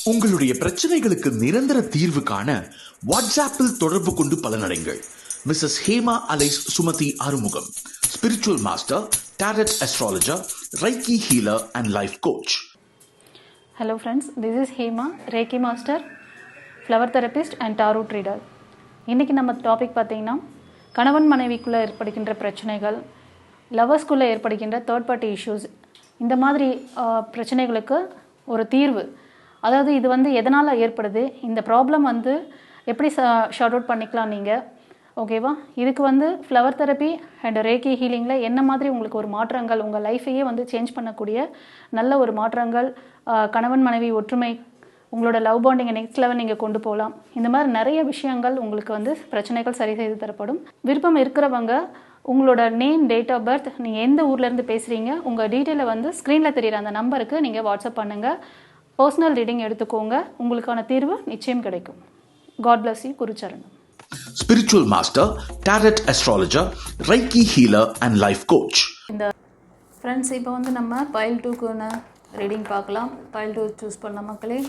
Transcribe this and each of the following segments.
உங்களுடைய பிரச்சனைகளுக்கு நிரந்தர தீர்வு காண வாட்ஸ்ஆப்பில் தொடர்பு கொண்டு பலனடைங்கள். Mrs Hema alias Sumathi Arumugam, spiritual master, tarot astrologer, reiki healer and life coach. Hello friends, this is Hema, Reiki Master, Flower Therapist and Tarot Reader. இன்றைக்கி நம்ம டாபிக் பார்த்திங்கன்னா கணவன் மனைவிக்குள்ளே ஏற்படுகின்ற பிரச்சனைகள், லவர்ஸ்குள்ளே ஏற்படுகின்ற தேர்ட் பார்ட்டி இஷ்யூஸ், இந்த மாதிரி பிரச்சனைகளுக்கு ஒரு தீர்வு. அதாவது இது எதனால் ஏற்படுது, இந்த ப்ராப்ளம் எப்படி ஷார்ட் அவுட் பண்ணிக்கலாம் நீங்கள், ஓகேவா? இதுக்கு ஃப்ளவர் தெரப்பி அண்ட் ரேக்கி ஹீலிங்கில் என்ன மாதிரி உங்களுக்கு ஒரு மாற்றங்கள், உங்கள் லைஃபையே சேஞ்ச் பண்ணக்கூடிய நல்ல ஒரு மாற்றங்கள், கணவன் மனைவி ஒற்றுமை, உங்களோட லவ் பாண்டிங்கை நெக்ஸ்ட் லெவல் நீங்கள் கொண்டு போகலாம். இந்த மாதிரி நிறைய விஷயங்கள் உங்களுக்கு பிரச்சனைகள் சரி செய்து தரப்படும். விருப்பம் இருக்கிறவங்க உங்களோட நேம், டேட் ஆஃப் பர்த், நீங்கள் எந்த ஊர்லேருந்து பேசுகிறீங்க, உங்கள் டீட்டெயிலை ஸ்க்ரீனில் தெரிகிற அந்த நம்பருக்கு நீங்கள் வாட்ஸ்அப் பண்ணுங்கள். பர்சனல் ரீடிங் எடுத்துக்கோங்க, உங்களுக்கான தீர்வு நிச்சயம் கிடைக்கும். God bless you. Gurucharanam. Spiritual master, tarot astrologer, reiki healer and life coach. இந்த ஃப்ரெண்ட்ஸ், இப்போ நம்ம பைல் 2க்குன்னு ரீடிங் பார்க்கலாம். பைல் 2 சூஸ் பண்ண மக்களே.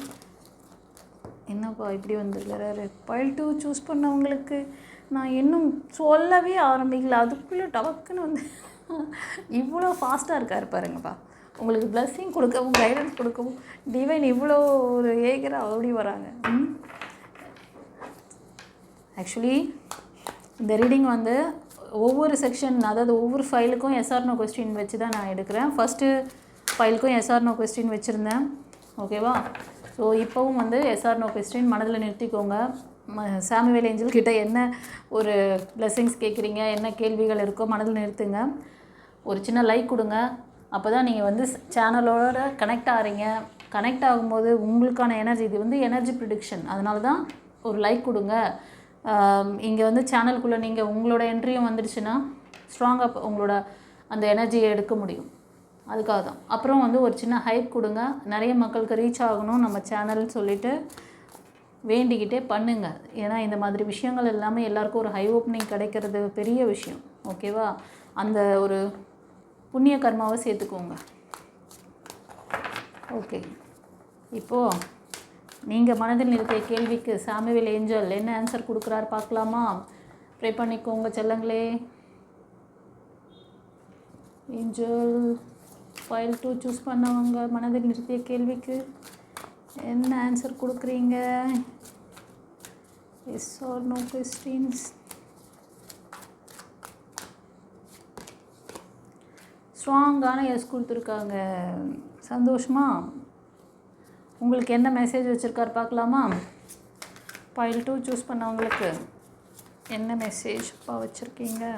என்னப்பா இப்படி வந்துருக்கிறாரு? பைல் 2 சூஸ் பண்ணவங்களுக்கு நான் இன்னும் சொல்லவே ஆரம்பிக்கல, அதுக்குள்ளே டபக்குன்னு இவ்வளோ ஃபாஸ்ட்டாக இருக்கார் பாருங்கப்பா. உங்களுக்கு பிளஸ்ஸிங் கொடுக்கவும் கைடன்ஸ் கொடுக்கவும் டிவைன் இவ்வளோ ஒரு ஏகராக ஓடி வராங்க. ஆக்சுவலி இந்த ரீடிங் ஒவ்வொரு செக்ஷன், அதாவது ஒவ்வொரு ஃபைலுக்கும் எஸ்ஆர்னோ கொஸ்டின் வச்சு தான் நான் எடுக்கிறேன். ஃபஸ்ட்டு ஃபைலுக்கும் எஸ்ஆர்னோ கொஸ்டின் வச்சுருந்தேன், ஓகேவா? ஸோ இப்போவும் எஸ்ஆர்னோ கொஸ்டின் மனதில் நிறுத்திக்கோங்க. சாமுவேல் ஏஞ்சல் கிட்ட என்ன ஒரு பிளஸ்ஸிங்ஸ் கேட்குறீங்க, என்ன கேள்விகள் இருக்கோ மனதில் நிறுத்துங்க. ஒரு சின்ன லைக் கொடுங்க, அப்போ தான் நீங்கள் சேனலோட கனெக்ட் ஆகிறீங்க. கனெக்ட் ஆகும்போது உங்களுக்கான எனர்ஜி, இது எனர்ஜி ப்ரிடிக்ஷன், அதனால தான் ஒரு லைக் கொடுங்க. இங்கே சேனலுக்குள்ளே நீங்கள் உங்களோட என்ட்ரியும் வந்துடுச்சுன்னா ஸ்ட்ராங்காக உங்களோட அந்த எனர்ஜியை எடுக்க முடியும். அதுக்காக தான். அப்புறம் ஒரு சின்ன ஹைப் கொடுங்க. நிறைய மக்களுக்கு ரீச் ஆகணும் நம்ம சேனல்னு சொல்லிவிட்டு வேண்டிக்கிட்டே பண்ணுங்கள். ஏன்னா இந்த மாதிரி விஷயங்கள் எல்லாமே எல்லாருக்கும் ஒரு ஹை ஓப்பனிங் கிடைக்கிறது பெரிய விஷயம், ஓகேவா? அந்த ஒரு புண்ணிய கர்மாவை சேர்த்துக்கோங்க. ஓகே, இப்போது நீங்கள் மனதில் இருக்கிற கேள்விக்கு சாமுவேல் ஏஞ்சல் என்ன ஆன்சர் கொடுக்குறாரு பார்க்கலாமா? ப்ரே பண்ணிக்கோங்க செல்லங்களே. ஏஞ்சல் ஃபைல் 2 சூஸ் பண்ணவங்க மனதில் நிறுத்திய கேள்விக்கு என்ன ஆன்சர் கொடுக்குறீங்க? Yes or no questions. ஸ்ட்ராங்கான எஸ் கொடுத்துருக்காங்க. சந்தோஷமா? உங்களுக்கு என்ன மெசேஜ் வச்சுருக்காரு பார்க்கலாமா? ஃபைல் 2 சூஸ் பண்ணவங்களுக்கு என்ன மெசேஜ் வச்சுருக்கீங்க?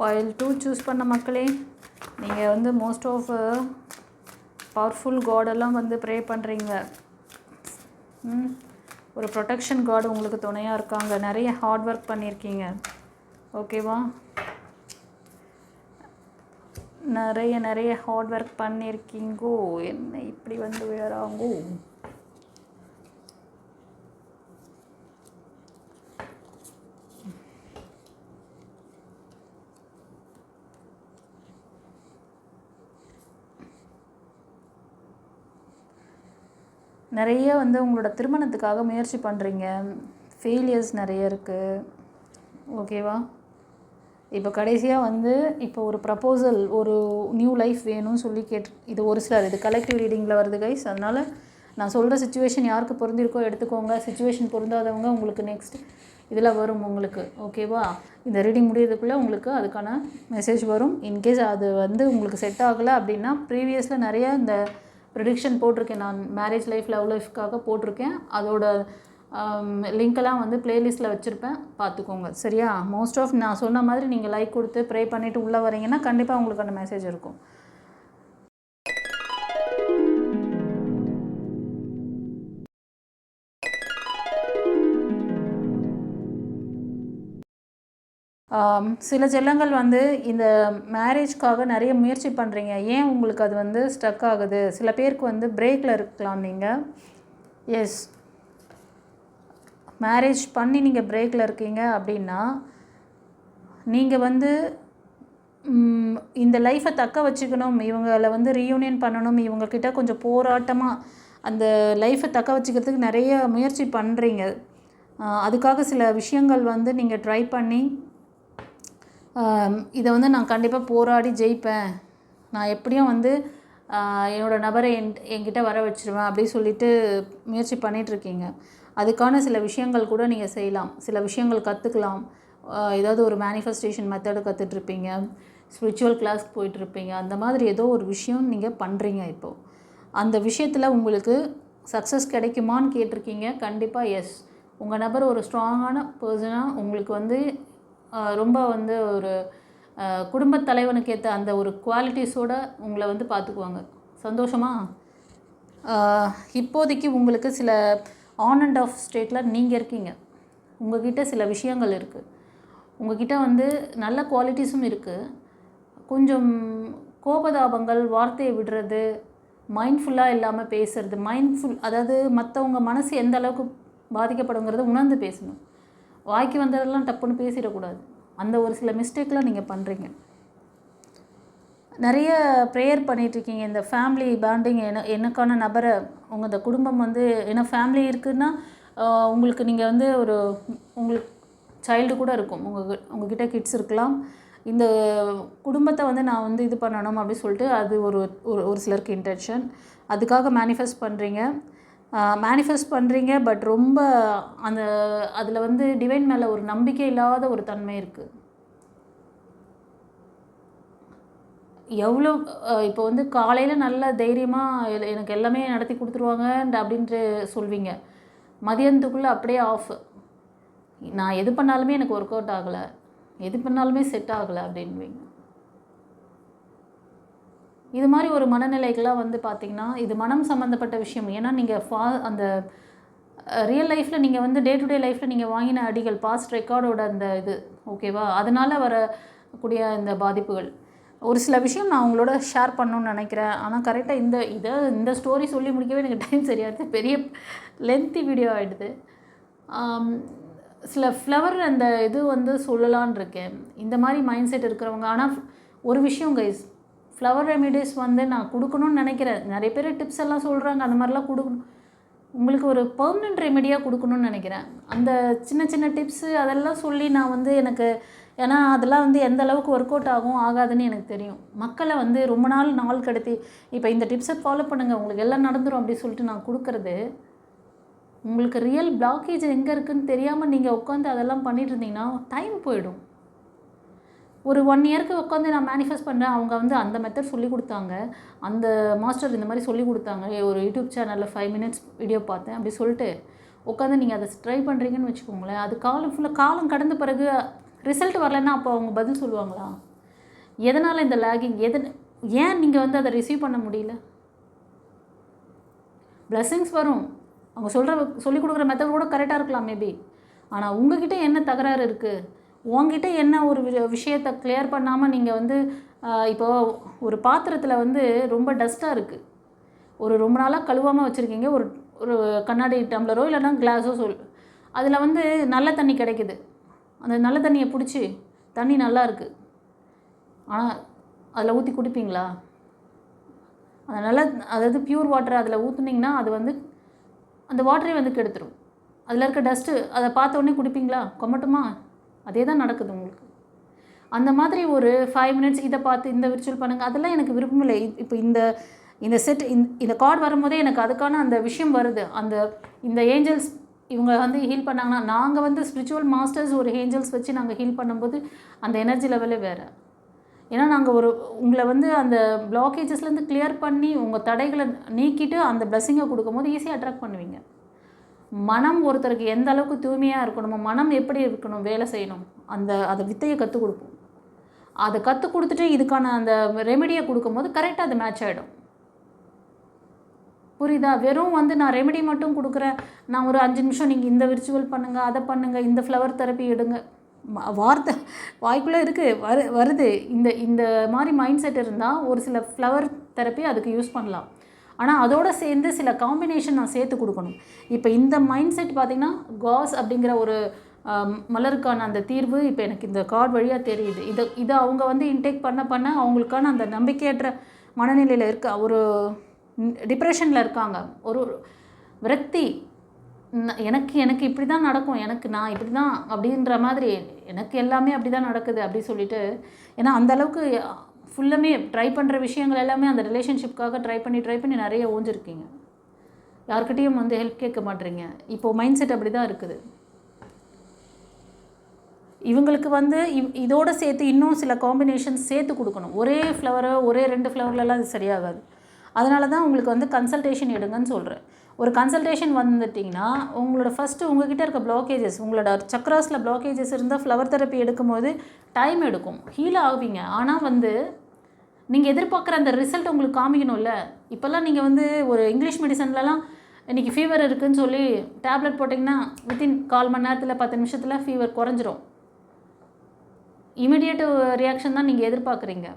ஃபைல் 2 சூஸ் பண்ண மக்களே, நீங்கள் மோஸ்ட் ஆஃப் பவர்ஃபுல் காடெல்லாம் ப்ரே பண்ணுறீங்க. ஒரு ப்ரொடெக்ஷன் கார்டு உங்களுக்கு துணையாக இருக்காங்க. நிறைய ஹார்ட் ஒர்க் பண்ணியிருக்கீங்க, ஓகேவா? நிறைய ஹார்ட் ஒர்க் பண்ணியிருக்கீங்கோ. என்ன இப்படி விழறாங்கோ? நிறைய உங்களோட திருமணத்துக்காக முயற்சி பண்ணுறீங்க. ஃபெயிலியர்ஸ் நிறைய இருக்குது, ஓகேவா? இப்போ கடைசியாக இப்போ ஒரு ப்ரப்போசல், ஒரு நியூ லைஃப் வேணும்னு சொல்லி இது ஒரு சிலர், இது கலெக்டிவ் ரீடிங்கில் வருது கைஸ். அதனால் நான் சொல்கிற சுச்சுவேஷன் யாருக்கு பொருந்திருக்கோ எடுத்துக்கோங்க. சுச்சுவேஷன் பொருந்தாதவங்க உங்களுக்கு நெக்ஸ்ட் இதில் வரும் உங்களுக்கு, ஓகேவா? இந்த ரீடிங் முடியறதுக்குள்ளே உங்களுக்கு அதுக்கான மெசேஜ் வரும். இன்கேஸ் அது உங்களுக்கு செட் ஆகலை அப்படின்னா, ப்ரீவியஸில் நிறைய இந்த ப்ரிடிக்ஷன் போட்டிருக்கேன் நான், மேரேஜ் லைஃப், லவ் லைஃப்காக போட்டிருக்கேன். அதோட லிங்க்கெல்லாம் ப்ளேலிஸ்ட்டில் வச்சுருப்பேன், பார்த்துக்கோங்க, சரியா? மோஸ்ட் ஆஃப் நான் சொன்ன மாதிரி நீங்கள் லைக் கொடுத்து ப்ரே பண்ணிவிட்டு உள்ளே வரீங்கன்னா கண்டிப்பாக உங்களுக்கு அந்த மெசேஜ் இருக்கும். சில செல்லங்கள் வந்து இந்த மேரேஜ்க்காக நிறைய முயற்சி பண்ணுறீங்க. ஏன் உங்களுக்கு அது வந்து ஸ்டக் ஆகுது? சில பேருக்கு வந்து பிரேக்கில் இருக்கலாம். நீங்கள் எஸ், மேரேஜ் பண்ணி நீங்கள் பிரேக்கில் இருக்கீங்க அப்படின்னா நீங்கள் வந்து இந்த லைஃப்பை தக்க வச்சுக்கணும், இவங்களை வந்து ரீயூனியன் பண்ணணும், இவங்கக்கிட்ட கொஞ்சம் போராட்டமாக அந்த லைஃப்பை தக்க வச்சுக்கிறதுக்கு நிறைய முயற்சி பண்ணுறீங்க. அதுக்காக சில விஷயங்கள் வந்து நீங்கள் ட்ரை பண்ணி இதை வந்து நான் கண்டிப்பாக போராடி ஜெயிப்பேன், நான் எப்படியும் வந்து என்னோடய நபரை என்கிட்ட வர வச்சுருவேன் அப்படின்னு சொல்லிட்டு முயற்சி பண்ணிகிட்ருக்கீங்க. அதுக்கான சில விஷயங்கள் கூட நீங்கள் செய்யலாம், சில விஷயங்கள் கற்றுக்கலாம். ஏதாவது ஒரு மேனிஃபெஸ்டேஷன் மெத்தடு கற்றுட்ருப்பீங்க, ஸ்பிரிச்சுவல் கிளாஸ்க்கு போயிட்டுருப்பீங்க. அந்த மாதிரி ஏதோ ஒரு விஷயம் நீங்கள் பண்ணுறீங்க. இப்போது அந்த விஷயத்தில் உங்களுக்கு சக்ஸஸ் கிடைக்குமான்னு கேட்டிருக்கீங்க. கண்டிப்பாக எஸ். உங்கள் நபர் ஒரு ஸ்ட்ராங்கான பர்சனாக உங்களுக்கு வந்து ரொம்ப வந்து ஒரு குடும்பத் தலைவனுக்கு ஏற்ற அந்த ஒரு குவாலிட்டிஸோடு உங்களை வந்து பார்த்துக்குவாங்க. சந்தோஷமாக இப்போதைக்கு உங்களுக்கு சில ஆன் அண்ட் ஆஃப் ஸ்டேட்டில் நீங்கள் இருக்கீங்க. உங்கள்கிட்ட சில விஷயங்கள் இருக்குது, உங்கள்கிட்ட வந்து நல்ல குவாலிட்டிஸும் இருக்குது. கொஞ்சம் கோபதாபங்கள், வார்த்தையை விடுறது, மைண்ட்ஃபுல்லாக இல்லாமல் பேசுகிறது, அதாவது மற்றவங்க மனசு எந்த அளவுக்கு பாதிக்கப்படுங்கிறத உணர்ந்து பேசணும். வாய்க்கு வந்ததெல்லாம் டப்புன்னு பேசிடக்கூடாது. அந்த ஒரு சில மிஸ்டேக்லாம் நீங்கள் பண்ணுறீங்க. நிறைய ப்ரேயர் பண்ணிகிட்ருக்கீங்க. இந்த ஃபேமிலி பாண்டிங் எனக்கான நபரை, உங்கள் இந்த குடும்பம் வந்து ஏன்னா ஃபேமிலி இருக்குதுன்னா உங்களுக்கு நீங்கள் வந்து உங்களுக்கு சைல்டு கூட இருக்கும், உங்ககிட்ட கிட்ஸ் இருக்கலாம். இந்த குடும்பத்தை வந்து நான் வந்து இது பண்ணணும் அப்படின்னு சொல்லிட்டு அது ஒரு சிலருக்கு இன்டென்ஷன். அதுக்காக மேனிஃபெஸ்ட் பண்ணுறீங்க. பட் ரொம்ப அதில் வந்து டிவைன் மேலே ஒரு நம்பிக்கை இல்லாத ஒரு தன்மை இருக்குது. எவ்வளோ இப்போ வந்து காலையில் நல்ல தைரியமாக எனக்கு எல்லாமே நடத்தி கொடுத்துருவாங்க அப்படின்ட்டு சொல்வீங்க. மதியானத்துக்குள்ளே அப்படியே ஆஃப். நான் எது பண்ணாலுமே எனக்கு ஒர்க் அவுட் ஆகலை, எது பண்ணாலுமே செட் ஆகலை அப்படின்வீங்க. இது மாதிரி ஒரு மனநிலைகள்லாம் வந்து பார்த்திங்கன்னா இது மனம் சம்மந்தப்பட்ட விஷயம். ஏன்னா நீங்கள் அந்த ரியல் லைஃப்பில் நீங்கள் வந்து டே டு டே லைஃப்பில் நீங்கள் வாங்கின அடிகள், பாஸ்ட் ரெக்கார்டோட அந்த இது ஓகேவா, அதனால் வரக்கூடிய இந்த பாதிப்புகள். ஒரு சில விஷயம் நான் உங்களோட ஷேர் பண்ணணுன்னு நினைக்கிறேன். ஆனால் கரெக்டாக இந்த ஸ்டோரி சொல்லி முடிக்கவே எனக்கு டைம் சரியாது, பெரிய லென்த்தி வீடியோ ஆகிடுது. சில ஃப்ளவர் அந்த இது வந்து சொல்லலான் இருக்கேன். இந்த மாதிரி மைண்ட் செட் இருக்கிறவங்க. ஆனால் ஒரு விஷயம் கைஸ், ஃப்ளவர் ரெமிடிஸ் வந்து நான் கொடுக்கணும்னு நினைக்கிறேன். நிறைய பேர் டிப்ஸ் எல்லாம் சொல்கிறாங்க, அந்த மாதிரிலாம் கொடுக்கணும். உங்களுக்கு ஒரு பெர்மனெண்ட் ரெமெடியாக கொடுக்கணும்னு நினைக்கிறேன். அந்த சின்ன சின்ன டிப்ஸு அதெல்லாம் சொல்லி நான் வந்து ஏன்னா அதெல்லாம் வந்து எந்த அளவுக்கு ஒர்க் அவுட் ஆகும் ஆகாதுன்னு எனக்கு தெரியும். மக்களை வந்து ரொம்ப நாள் கடத்தி இப்போ இந்த டிப்ஸை ஃபாலோ பண்ணுங்கள் உங்களுக்கு எல்லாம் நடந்துடும் அப்படி சொல்லிட்டு நான் கொடுக்குறது, உங்களுக்கு ரியல் பிளாக்கேஜ் எங்கே இருக்குதுன்னு தெரியாமல் நீங்கள் உட்காந்து அதெல்லாம் பண்ணிட்டு இருந்தீங்கன்னா டைம் போயிடும். ஒரு 1 இயருக்கு உட்காந்து நான் மேனிஃபெஸ்ட் பண்ணுறேன், அவங்க வந்து அந்த மெத்தட் சொல்லி கொடுத்தாங்க, அந்த மாஸ்டர் இந்த மாதிரி சொல்லி கொடுத்தாங்க, ஒரு யூடியூப் சேனலில் 5 மினிட்ஸ் வீடியோ பார்த்தேன் அப்படி சொல்லிட்டு உட்காந்து நீங்கள் அதை ட்ரை பண்ணுறீங்கன்னு வச்சுக்கோங்களேன். அது காலம் கடந்த பிறகு ரிசல்ட் வரலைன்னா அப்போ அவங்க பதில் சொல்லுவாங்களா? எதனால் இந்த லேகிங், ஏன் நீங்கள் வந்து அதை ரிசீவ் பண்ண முடியல? பிளெஸ்ஸிங்ஸ் வரும், அவங்க சொல்லிக் கொடுக்குற மெத்தட் கூட கரெக்டாக இருக்கலாம் மேபி. ஆனால் உங்ககிட்ட என்ன தகராறு இருக்குது, உங்ககிட்ட என்ன ஒரு விஷயத்தை கிளியர் பண்ணாமல் நீங்கள் வந்து இப்போது ஒரு பாத்திரத்தில் வந்து ரொம்ப டஸ்ட்டாக இருக்குது, ரொம்ப நாளாக கழுவாமல் வச்சுருக்கீங்க, ஒரு கண்ணாடி டம்ளரோ இல்லைன்னா கிளாஸோ அதில் வந்து நல்ல தண்ணி கிடைக்குது. அந்த நல்ல தண்ணியை பிடிச்சி, தண்ணி நல்லா இருக்குது ஆனால் அதில் ஊற்றி குடிப்பீங்களா? அதாவது பியூர் வாட்டரை அதில் ஊற்றுனீங்கன்னா அது வந்து அந்த வாட்டரே வந்து கெடுத்துரும். அதில் இருக்க டஸ்ட்டு அதை பார்த்த உடனே குடிப்பீங்களா? கொமட்டுமா? அதே தான் நடக்குது உங்களுக்கு. அந்த மாதிரி ஒரு 5 மினிட்ஸ் இதை பார்த்து இந்த விர்ச்சுவல் பண்ணுங்கள், அதெல்லாம் எனக்கு விருப்பம் இல்லை. இப்போ இந்த செட் இந்த கார்டு வரும்போதே எனக்கு அதுக்கான அந்த விஷயம் வருது. இந்த ஏஞ்சல்ஸ் இவங்க வந்து ஹீல் பண்ணாங்கன்னா, நாங்கள் வந்து ஸ்பிரிச்சுவல் மாஸ்டர்ஸ் ஒரு ஏஞ்சல்ஸ் வச்சு நாங்கள் ஹீல் பண்ணும்போது அந்த எனர்ஜி லெவலே வேறு. ஏன்னா நாங்கள் உங்களை வந்து அந்த பிளாக்கேஜஸ்லேருந்து கிளியர் பண்ணி உங்கள் தடைகளை நீக்கிட்டு அந்த பிளெஸ்ஸிங்கை கொடுக்கும்போது ஈஸியாக அட்ராக்ட் பண்ணுவீங்க. மனம் ஒருத்தருக்கு எந்த அளவுக்கு தூய்மையாக இருக்கணுமோ, மனம் எப்படி இருக்கணும், வேலை செய்யணும், அதை வித்தையை கற்றுக் கொடுப்போம். அதை கற்றுக் கொடுத்துட்டு இதுக்கான அந்த ரெமெடியை கொடுக்கும்போது கரெக்டாக அது மேட்ச் ஆகிடும். புரியுதா? வெறும் வந்து நான் ரெமெடி மட்டும் கொடுக்குறேன், நான் ஒரு 5 நிமிஷம் நீங்கள் இந்த விர்ச்சுவல் பண்ணுங்கள், அதை பண்ணுங்கள், இந்த ஃப்ளவர் தெரப்பி எடுங்க, வார்த்தை வாய்க்குள்ளே இருக்குது வருது. இந்த இந்த மாதிரி மைண்ட் செட் இருந்தால் ஒரு சில ஃப்ளவர் தெரப்பி அதுக்கு யூஸ் பண்ணலாம். ஆனால் அதோடு சேர்ந்து சில காம்பினேஷன் நான் சேர்த்து கொடுக்கணும். இப்போ இந்த மைண்ட் செட் பார்த்திங்கன்னா காஸ் அப்படிங்கிற ஒரு மலருக்கான அந்த தீர்வு இப்போ எனக்கு இந்த கார்டு வழியாக தெரியுது. இதை அவங்க வந்து இன்டேக் பண்ண அவங்களுக்கான அந்த நம்பிக்கையற்ற மனநிலையில் ஒரு டிப்ரெஷனில் இருக்காங்க, ஒரு விரக்தி, எனக்கு இப்படி தான் நடக்கும், நான் இப்படி தான் அப்படின்ற மாதிரி, எனக்கு எல்லாமே அப்படி தான் நடக்குது அப்படி சொல்லிட்டு. ஏன்னா அந்தளவுக்கு ஃபுல்லுமே ட்ரை பண்ணுற விஷயங்கள் எல்லாமே அந்த ரிலேஷன்ஷிப்காக ட்ரை பண்ணி நிறைய ஓஞ்சிருக்கீங்க. யார்கிட்டையும் வந்து ஹெல்ப் கேட்க மாட்டேறீங்க. இப்போது மைண்ட் செட் அப்படி தான் இருக்குது. இவங்களுக்கு வந்து இதோடு சேர்த்து இன்னும் சில காம்பினேஷன்ஸ் சேர்த்து கொடுக்கணும். ஒரே ஃப்ளவரோ ஒரே 2 ஃப்ளவர்லலாம் இது சரியாகாது. அதனால தான் உங்களுக்கு வந்து கன்சல்டேஷன் எடுங்கன்னு சொல்கிறேன். ஒரு கன்சல்டேஷன் வந்துட்டிங்கன்னா உங்களோட ஃபஸ்ட்டு உங்கள்கிட்ட இருக்க பிளாக்கேஜஸ், உங்களோட சக்ராஸில் பிளாக்கேஜஸ் இருந்தால் ஃப்ளவர் தெரப்பி எடுக்கும்போது டைம் எடுக்கும், ஹீல் ஆகுவீங்க. ஆனால் வந்து நீங்கள் எதிர்பார்க்குற அந்த ரிசல்ட் உங்களுக்கு காமிக்கணும்ல. இப்போல்லாம் நீங்கள் வந்து ஒரு இங்கிலீஷ் மெடிசன்லலாம் இன்றைக்கி ஃபீவர் இருக்குதுன்னு சொல்லி டேப்லெட் போட்டிங்கன்னா வித்தின் 1/4 மணி நேரத்தில் 10 நிமிஷத்தில் ஃபீவர் குறைஞ்சிரும். இமிடியேட் ரியாக்ஷன் தான் நீங்கள் எதிர்பார்க்குறீங்க.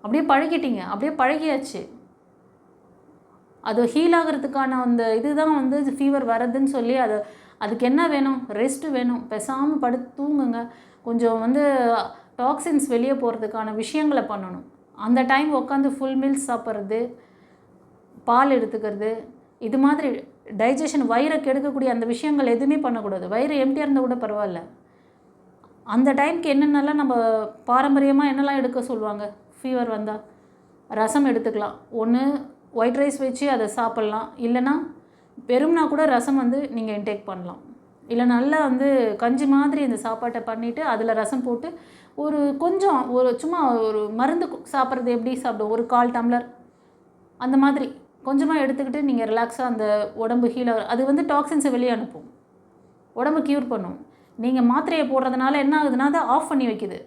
அப்படியே பழகிட்டீங்க, அப்படியே பழகியாச்சு. அது ஹீல் ஆகிறதுக்கான அந்த இதுதான் வந்து ஃபீவர் வரதுன்னு சொல்லி அதுக்கு என்ன வேணும்? ரெஸ்ட்டு வேணும். பேசாமல் படுத்து தூங்குங்க. கொஞ்சம் வந்து டாக்ஸின்ஸ் வெளியே போகிறதுக்கான விஷயங்களை பண்ணணும். அந்த டைம் உட்காந்து ஃபுல் மீல்ஸ் சாப்பிட்றது, பால் எடுத்துக்கிறது, இது மாதிரி டைஜஷன் வயிறை கெடுக்கக்கூடிய அந்த விஷயங்கள் எதுவுமே பண்ணக்கூடாது. வயிறு எம்டியாக இருந்தால் கூட பரவாயில்ல. அந்த டைமுக்கு என்னென்னலாம் நம்ம பாரம்பரியமாக என்னெல்லாம் எடுக்க சொல்லுவாங்க? ஃபீவர் வந்தால் ரசம் எடுத்துக்கலாம். ஒன்று ஒயிட் ரைஸ் வச்சு அதை சாப்பிட்லாம், இல்லைனா வெறும்னா கூட ரசம் வந்து நீங்கள் இன்டேக் பண்ணலாம். இல்லை நல்லா வந்து கஞ்சி மாதிரி இந்த சாப்பாட்டை பண்ணிவிட்டு அதில் ரசம் போட்டு கொஞ்சம் சும்மா ஒரு மருந்து சாப்பிட்றது எப்படி சாப்பிடுவோம், ஒரு 1/4 டம்ளர் அந்த மாதிரி கொஞ்சமாக எடுத்துக்கிட்டு நீங்கள் ரிலாக்ஸாக அந்த உடம்பு ஹீலாக, அது வந்து டாக்ஸின்ஸை வெளியே அனுப்பும், உடம்பு க்யூர் பண்ணும். நீங்கள் மாத்திரையை போடுறதுனால என்ன ஆகுதுன்னா அதை ஆஃப் பண்ணி வைக்குது.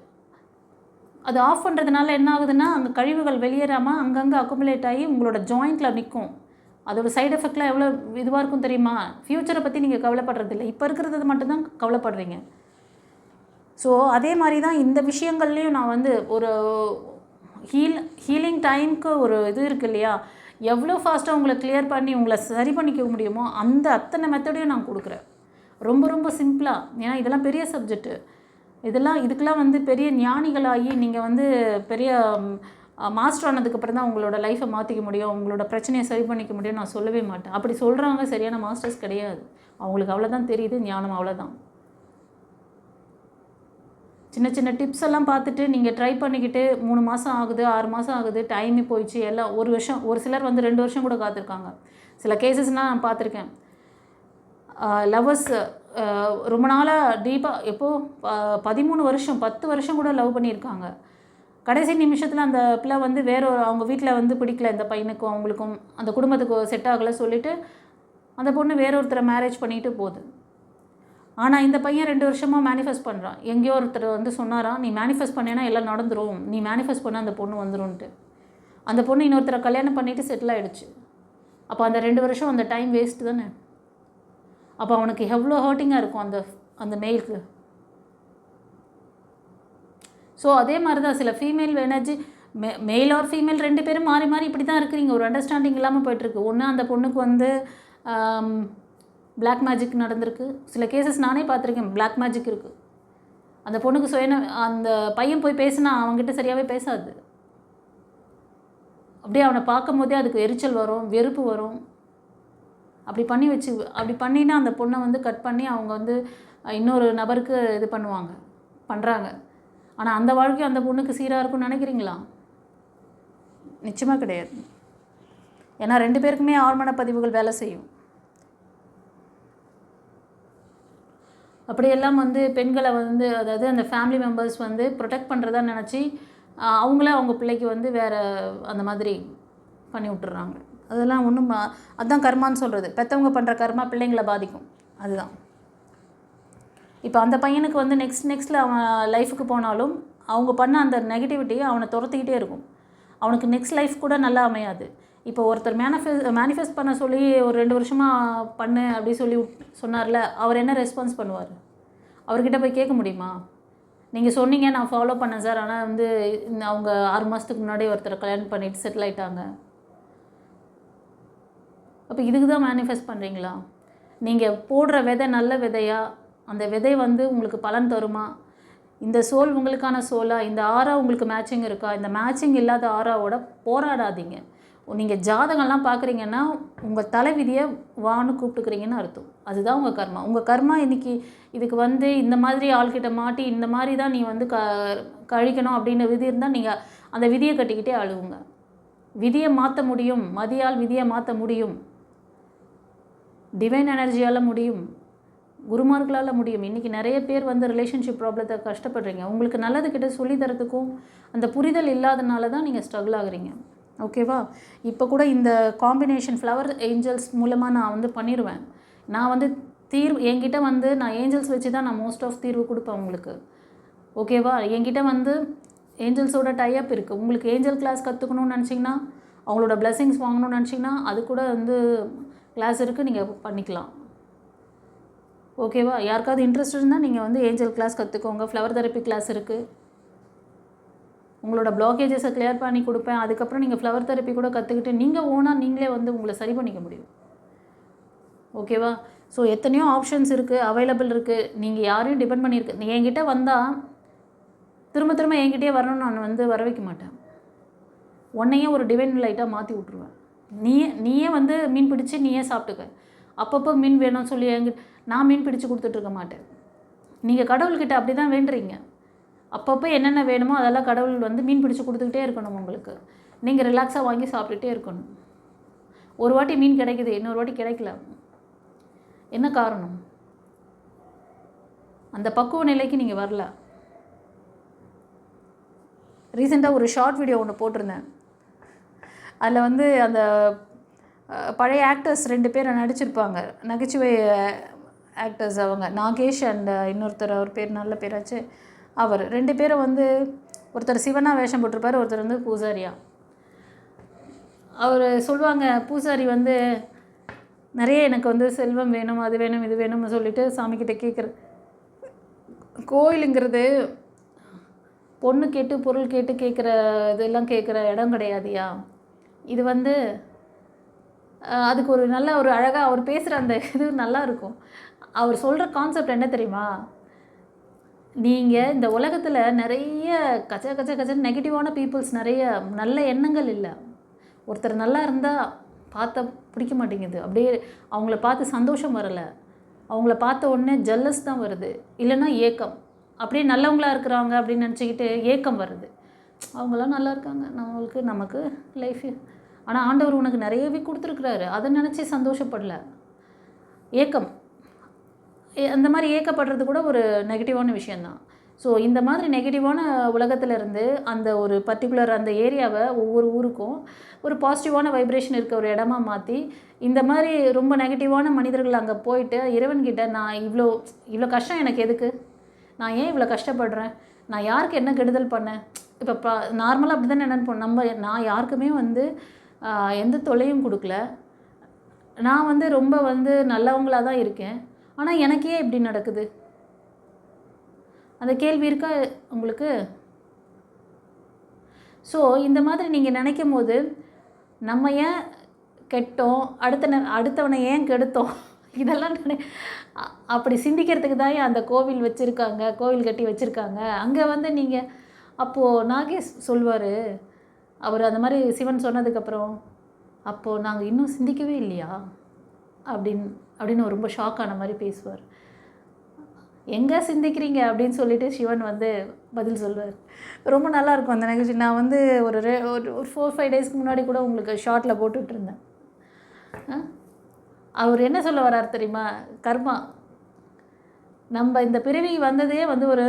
அது ஆஃப் பண்ணுறதுனால என்ன ஆகுதுன்னா அங்கே கழிவுகள் வெளியேறாமல் அங்கங்கே அக்குமுலேட் ஆகி உங்களோட ஜாயிண்ட்டில் நிற்கும். அதோட சைடு எஃபெக்ட்லாம் எவ்வளோ இதுவாக இருக்கும் தெரியுமா? ஃப்யூச்சரை பற்றி நீங்கள் கவலைப்படுறதில்லை, இப்போ இருக்கிறது மட்டும்தான் கவலைப்படுறீங்க. ஸோ அதே மாதிரி தான் இந்த விஷயங்கள்லேயும் நான் வந்து ஒரு ஹீலிங் டைமுக்கு ஒரு இது இருக்குது இல்லையா? எவ்வளோ ஃபாஸ்ட்டாக உங்களை கிளியர் பண்ணி உங்களை சரி பண்ணிக்க முடியுமோ அந்த அத்தனை மெத்தடையும் நான் கொடுக்குறேன். ரொம்ப ரொம்ப சிம்பிளாக. ஏன்னா இதெல்லாம் பெரிய சப்ஜெக்ட்டு. இதுக்கெல்லாம் வந்து பெரிய ஞானிகளாகி நீங்கள் வந்து பெரிய மாஸ்டர் ஆனதுக்கப்புறம் தான் உங்களோட லைஃப்பை மாற்றிக்க முடியும், உங்களோட பிரச்சனையை சரி பண்ணிக்க முடியும்னு நான் சொல்லவே மாட்டேன். அப்படி சொல்கிறவங்க சரியான மாஸ்டர்ஸ் கிடையாது. அவங்களுக்கு அவ்வளோதான் தெரியுது, ஞானம் அவ்வளோதான். சின்ன சின்ன டிப்ஸ் எல்லாம் பார்த்துட்டு நீங்கள் ட்ரை பண்ணிக்கிட்டு 3 மாதம் ஆகுது, 6 மாதம் ஆகுது, டைமே போயிடுச்சு, எல்லாம் 1 வருஷம், ஒரு சிலர் வந்து 2 வருஷம் கூட காத்திருக்காங்க. சில கேசஸ்னால் நான் பார்த்துருக்கேன். லவ்வர்ஸ் ரொம்ப நாளாக டீப்பாக எப்போது 13 வருஷம் 10 வருஷம் கூட லவ் பண்ணியிருக்காங்க. கடைசி நிமிஷத்தில் அந்த பிள்ளை வந்து அவங்க வீட்டில் வந்து பிடிக்கல, இந்த பையனுக்கும் அவங்களுக்கும் அந்த குடும்பத்துக்கு செட் ஆகலை சொல்லிவிட்டு அந்த பொண்ணு வேறொருத்தரை மேரேஜ் பண்ணிட்டு போகுது. ஆனால் இந்த பையன் 2 வருஷமாக மேனிஃபெஸ்ட் பண்ணுறான். எங்கேயோ ஒருத்தர் வந்து சொன்னாராம், நீ மேனிஃபெஸ்ட் பண்ணேன்னா எல்லாம் நடந்துடும், நீ மேனிஃபெஸ்ட் பண்ண அந்த பொண்ணு வந்துடும்ன்ட்டு. அந்த பொண்ணு இன்னொருத்தரை கல்யாணம் பண்ணிவிட்டு செட்டில் ஆகிடுச்சு. அப்போ அந்த 2 வருஷம் அந்த டைம் வேஸ்ட்டு தானே. அப்போ அவனுக்கு எவ்வளோ ஹர்ட்டிங்காக இருக்கும் அந்த மெயிலுக்கு. ஸோ அதே மாதிரி தான் சில female energy, male or female 2 பேரும் மாறி மாறி இப்படி தான் இருக்கிறீங்க. ஒரு அண்டர்ஸ்டாண்டிங் இல்லாமல் போய்ட்டுருக்கு. ஒன்று அந்த பொண்ணுக்கு வந்து பிளாக் மேஜிக் நடந்திருக்கு. சில கேசஸ் நானே பார்த்துருக்கேன், பிளாக் மேஜிக் இருக்குது. அந்த பொண்ணுக்கு அந்த பையன் போய் பேசினா அவங்ககிட்ட சரியாகவே பேசாது. அப்படியே அவனை பார்க்கும் போதே அதுக்கு எரிச்சல் வரும், வெறுப்பு வரும். அப்படி பண்ணினா அந்த பொண்ணை வந்து கட் பண்ணி அவங்க வந்து இன்னொரு நபருக்கு இது பண்ணுறாங்க. ஆனால் அந்த வாழ்க்கையும் அந்த பொண்ணுக்கு சீராக இருக்கும்னு நினைக்கிறீங்களா? நிச்சயமாக கிடையாது. ஏன்னா 2 பேருக்குமே ஆழ்மன பதிவுகள் வேலை செய்யும். அப்படியெல்லாம் வந்து பெண்களை வந்து, அதாவது அந்த ஃபேமிலி மெம்பர்ஸ் வந்து ப்ரொடெக்ட் பண்ணுறதா நினச்சி அவங்கள அவங்க பிள்ளைக்கு வந்து வேறு அந்த மாதிரி பண்ணி விட்டுறாங்க. அதெல்லாம் ஒன்றும், அதுதான் கர்மான்னு சொல்கிறது. பெற்றவங்க பண்ணுற கர்மா பிள்ளைங்களை பாதிக்கும். அதுதான். இப்போ அந்த பையனுக்கு வந்து நெக்ஸ்ட்டில் அவன் லைஃபுக்கு போனாலும் அவங்க பண்ண அந்த நெகட்டிவிட்டியை அவனை துரத்திக்கிட்டே இருக்கும். அவனுக்கு நெக்ஸ்ட் லைஃப் கூட நல்லா அமையாது. இப்போ ஒருத்தர் மேனிஃபெஸ்ட் பண்ண சொல்லி ஒரு 2 வருஷமாக பண்ணு அப்படி சொல்லி சொன்னார்ல, அவர் என்ன ரெஸ்பான்ஸ் பண்ணுவார்? அவர்கிட்ட போய் கேட்க முடியுமா? நீங்கள் சொன்னீங்க நான் ஃபாலோ பண்ணேன் சார், ஆனால் வந்து அவங்க 6 மாதத்துக்கு முன்னாடி ஒருத்தரை கல்யாணம் பண்ணிட்டு செட்டில் ஆகிட்டாங்க. அப்போ இதுக்கு தான் மேனிஃபெஸ்ட் பண்ணுறீங்களா? நீங்கள் போடுற விதை நல்ல விதையா? அந்த விதை வந்து உங்களுக்கு பலன் தருமா? இந்த சோல் உங்களுக்கான சோலா? இந்த ஆறா உங்களுக்கு மேட்சிங் இருக்கா? இந்த மேட்சிங் இல்லாத ஆறாவோட போராடாதீங்க. நீங்கள் ஜாதகம்லாம் பார்க்குறீங்கன்னா உங்கள் தலைவிதியை வான்னு கூப்பிட்டுக்கிறீங்கன்னு அர்த்தம். அதுதான் உங்கள் கர்மா. உங்கள் கர்மா இன்றைக்கி இதுக்கு வந்து இந்த மாதிரி ஆள்கிட்ட மாட்டி இந்த மாதிரி தான் நீ வந்து கழிக்கணும் அப்படின்னு விதி இருந்தால் நீங்கள் அந்த விதியை கட்டிக்கிட்டே அழுவுங்க. விதியை மாற்ற முடியும், மதியால் விதியை மாற்ற முடியும், டிவைன் எனர்ஜியால் முடியும், குருமார்களால் முடியும். இன்றைக்கி நிறைய பேர் வந்து ரிலேஷன்ஷிப் ப்ராப்ளத்தை கஷ்டப்படுறீங்க. உங்களுக்கு நல்லது கிட்ட சொல்லி தரத்துக்கும் அந்த புரிதல் இல்லாதனால தான் நீங்கள் ஸ்ட்ரகிள் ஆகுறீங்க. ஓகேவா? இப்போ கூட இந்த காம்பினேஷன் ஃப்ளவர் ஏஞ்சல்ஸ் மூலமாக நான் வந்து பண்ணிடுவேன். நான் வந்து தீர்வு என்கிட்ட வந்து நான் ஏஞ்சல்ஸ் வச்சு தான் நான் மோஸ்ட் ஆஃப் தீர்வு கொடுப்பேன் உங்களுக்கு. ஓகேவா? என்கிட்ட வந்து ஏஞ்சல்ஸோட டைப் இருக்குது. உங்களுக்கு ஏஞ்சல் கிளாஸ் கற்றுக்கணும்னு நினச்சிங்கன்னா, அவங்களோட பிளெஸிங்ஸ் வாங்கணும்னு நினச்சிங்கன்னா அது கூட வந்து கிளாஸ் இருக்குது, நீங்கள் பண்ணிக்கலாம். ஓகேவா? யாருக்காவது இன்ட்ரெஸ்ட் இருந்தால் நீங்கள் வந்து ஏஞ்சல் கிளாஸ் கற்றுக்கோங்க. ஃப்ளவர் தெரப்பி கிளாஸ் இருக்குது. உங்களோட பிளாக்கேஜஸை கிளியர் பண்ணி கொடுப்பேன். அதுக்கப்புறம் நீங்கள் ஃப்ளவர் தெரப்பி கூட கற்றுக்கிட்டு நீங்கள் ஓனாக நீங்களே வந்து உங்களை சரி பண்ணிக்க முடியும். ஓகேவா? ஸோ எத்தனையோ ஆப்ஷன்ஸ் இருக்குது, அவைலபிள் இருக்குது. நீங்கள் யாரையும் டிபெண்ட் பண்ணியிருக்கு. நீங்கள் என்கிட்ட வந்தால் திரும்ப திரும்ப என்கிட்டயே வரணும்னு நான் வந்து வர வைக்க மாட்டேன். உன்னையே ஒரு டிவைன் லைட்டாக மாற்றி விட்ருவேன். நீயே வந்து மீன் பிடிச்சி நீயே சாப்பிட்டுக்க. அப்பப்போ மீன் வேணும்னு சொல்லி நான் மீன் பிடிச்சி கொடுத்துட்ருக்க மாட்டேன். நீங்கள் கடவுள்கிட்ட அப்படி தான் வேண்டுறீங்க. அப்பப்போ என்னென்ன வேணுமோ அதெல்லாம் கடவுள் வந்து மீன் பிடிச்சி கொடுத்துக்கிட்டே இருக்கணும் உங்களுக்கு. நீங்கள் ரிலாக்ஸாக வாங்கி சாப்பிட்டுட்டே இருக்கணும். ஒரு வாட்டி மீன் கிடைக்குது, இன்னொரு வாட்டி கிடைக்கல. என்ன காரணம்? அந்த பக்குவ நிலைக்கு நீங்கள் வரல. ரீசெண்டாக ஒரு ஷார்ட் வீடியோ ஒன்று போட்டிருந்தேன். அதில் வந்து அந்த பழைய ஆக்டர்ஸ் 2 பேர் நடிச்சிருப்பாங்க, நகைச்சுவை ஆக்டர்ஸ். அவங்க நாகேஷ் அண்ட் இன்னொருத்தர், அவர் பேர் நல்ல பேராச்சு, அவர் 2 பேரும் வந்து ஒருத்தர் சிவனாக வேஷம் போட்டிருப்பார், ஒருத்தர் வந்து பூசாரியா. அவர் சொல்லுவாங்க, பூசாரி வந்து நிறைய எனக்கு வந்து செல்வம் வேணும், அது வேணும், இது வேணும்னு சொல்லிட்டு சாமிக்கிட்ட கேட்குறது. கோயிலுங்கிறது பொண்ணு கேட்டு பொருள் கேட்டு கேட்குற இதெல்லாம் கேட்குற இடம் கிடையாதுயா. இது வந்து அதுக்கு ஒரு நல்ல ஒரு அழகாக அவர் பேசுகிற அந்த இது நல்லா இருக்கும். அவர் சொல்கிற கான்செப்ட் என்ன தெரியுமா? நீங்கள் இந்த உலகத்தில் நிறைய கச்சன்னு நெகட்டிவான பீப்புள்ஸ், நிறைய நல்ல எண்ணங்கள் இல்லை. ஒருத்தர் நல்லா இருந்தால் பார்த்தா பிடிக்க மாட்டேங்குது, அப்படியே அவங்கள பார்த்து சந்தோஷம் வரலை, அவங்கள பார்த்த உடனே ஜல்லஸ் தான் வருது, இல்லைன்னா ஏக்கம். அப்படியே நல்லவங்களாக இருக்கிறாங்க அப்படின்னு நினச்சிக்கிட்டு ஏக்கம் வருது. அவங்களாம் நல்லா இருக்காங்க, நமக்கு லைஃப். ஆனால் ஆண்டவர் உனக்கு நிறையவே கொடுத்துருக்குறாரு, அதை நினச்சி சந்தோஷப்படல, ஏக்கம். அந்த மாதிரி ஏக்கப்படுறது கூட ஒரு நெகட்டிவான விஷயந்தான். ஸோ இந்த மாதிரி நெகட்டிவான உலகத்திலேருந்து அந்த ஒரு பர்டிகுலர் அந்த ஏரியாவை ஒவ்வொரு ஊருக்கும் ஒரு பாசிட்டிவான வைப்ரேஷன் இருக்க ஒரு இடமா மாற்றி, இந்த மாதிரி ரொம்ப நெகட்டிவான மனிதர்கள் அங்கே போயிட்டு இறைவன்கிட்ட நான் இவ்வளோ கஷ்டம் எனக்கு எதுக்கு, நான் ஏன் இவ்வளோ கஷ்டப்படுறேன், நான் யாருக்கு என்ன கெடுதல் பண்ணேன். இப்போ நார்மலாக அப்படி தான் நினைப்போம். நான் யாருக்குமே வந்து எந்த தொல்லையும் கொடுக்கல, நான் வந்து ரொம்ப வந்து நல்லவங்களாக தான் இருக்கேன், ஆனால் எனக்கே இப்படி நடக்குது. அந்த கேள்வி இருக்கா உங்களுக்கு? ஸோ இந்த மாதிரி நீங்கள் நினைக்கும் போது நம்ம ஏன் கெட்டோம், அடுத்தவனை ஏன் கெடுத்தோம், இதெல்லாம் அப்படி சிந்திக்கிறதுக்கு தான் அந்த கோவில் வச்சுருக்காங்க, கோவில் கட்டி வச்சுருக்காங்க. அங்கே வந்து நீங்கள் அப்போது நாகேஷ் சொல்வார், அவர் அந்த மாதிரி சிவன் சொன்னதுக்கப்புறம், அப்போது நாங்கள் இன்னும் சிந்திக்கவே இல்லையா அப்படின்னு ரொம்ப ஷாக் ஆன மாதிரி பேசுவார். எங்கே சிந்திக்கிறீங்க அப்படின்னு சொல்லிட்டு சிவன் வந்து பதில் சொல்வார். ரொம்ப நல்லாயிருக்கும் அந்த நிகழ்ச்சி. நான் வந்து ஒரு 4-5 டேஸ்க்கு முன்னாடி கூட உங்களுக்கு ஷார்ட்டில் போட்டுட்ருந்தேன். அவர் என்ன சொல்ல வர்றார் தெரியுமா? கர்மா. நம்ம இந்த பிறவி வந்ததே வந்து ஒரு